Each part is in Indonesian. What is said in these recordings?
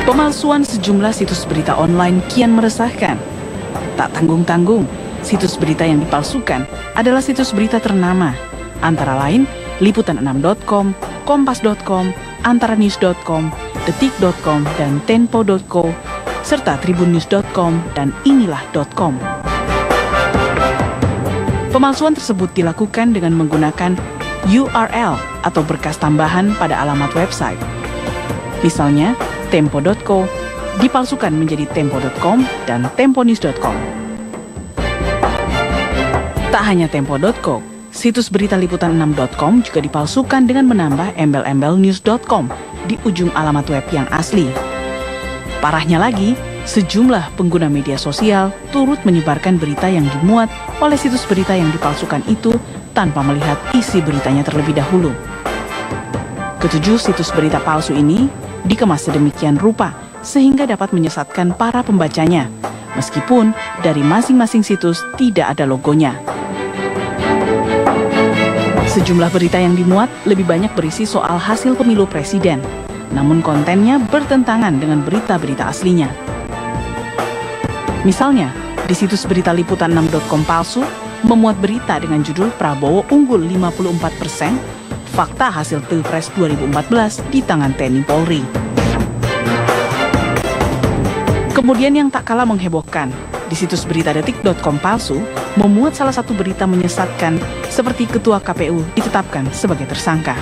Pemalsuan sejumlah situs berita online kian meresahkan. Tak tanggung-tanggung, situs berita yang dipalsukan adalah situs berita ternama, antara lain liputan6.com, kompas.com, antaranews.com, detik.com, dan tempo.co, serta tribunnews.com dan inilah.com. Pemalsuan tersebut dilakukan dengan menggunakan URL atau berkas tambahan pada alamat website. Misalnya, tempo.co dipalsukan menjadi tempo.com dan temponews.com. Tak hanya tempo.co, situs berita liputan6.com juga dipalsukan dengan menambah embel-embel news.com di ujung alamat web yang asli. Parahnya lagi, sejumlah pengguna media sosial turut menyebarkan berita yang dimuat oleh situs berita yang dipalsukan itu tanpa melihat isi beritanya terlebih dahulu. Ketujuh situs berita palsu ini dikemas sedemikian rupa sehingga dapat menyesatkan para pembacanya, meskipun dari masing-masing situs tidak ada logonya. Sejumlah berita yang dimuat lebih banyak berisi soal hasil pemilu presiden, namun kontennya bertentangan dengan berita-berita aslinya. Misalnya, di situs berita liputan6.com palsu memuat berita dengan judul Prabowo unggul 54%, fakta hasil Pilpres 2014 di tangan TNI Polri. Kemudian yang tak kalah menghebohkan, di situs berita detik.com palsu memuat salah satu berita menyesatkan seperti ketua KPU ditetapkan sebagai tersangka.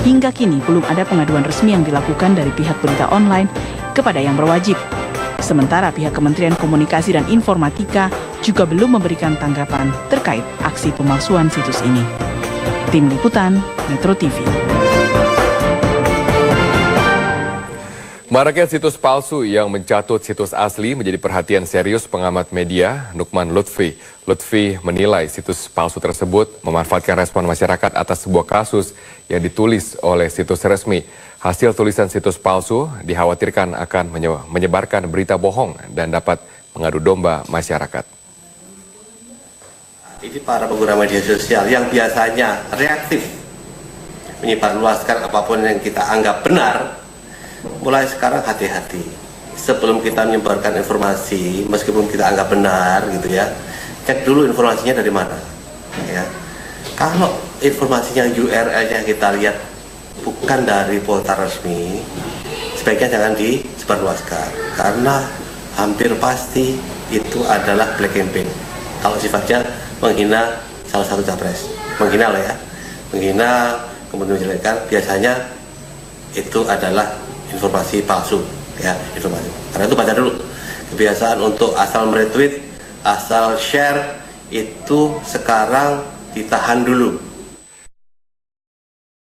Hingga kini belum ada pengaduan resmi yang dilakukan dari pihak berita online kepada yang berwajib. Sementara pihak Kementerian Komunikasi dan Informatika juga belum memberikan tanggapan terkait aksi pemalsuan situs ini. Tim Liputan, Metro TV. Maraknya situs palsu yang mencatut situs asli menjadi perhatian serius pengamat media Nukman Lutfi. Lutfi menilai situs palsu tersebut memanfaatkan respon masyarakat atas sebuah kasus yang ditulis oleh situs resmi. Hasil tulisan situs palsu dikhawatirkan akan menyebarkan berita bohong dan dapat mengadu domba masyarakat. Ini para pengguna media sosial yang biasanya reaktif menyebarluaskan apapun yang kita anggap benar, mulai sekarang hati-hati. Sebelum kita menyebarkan informasi, meskipun kita anggap benar gitu ya, cek dulu informasinya dari mana. Ya. Kalau informasinya URL-nya kita lihat bukan dari portal resmi, sebaiknya jangan disebarluaskan karena hampir pasti itu adalah black campaign. Kalau sifatnya menghina salah satu capres, menghina lah ya, menghina kemudian menjelekkan, biasanya itu adalah informasi palsu ya, informasi. Karena itu baca dulu. Kebiasaan untuk asal meretweet, asal share itu sekarang ditahan dulu.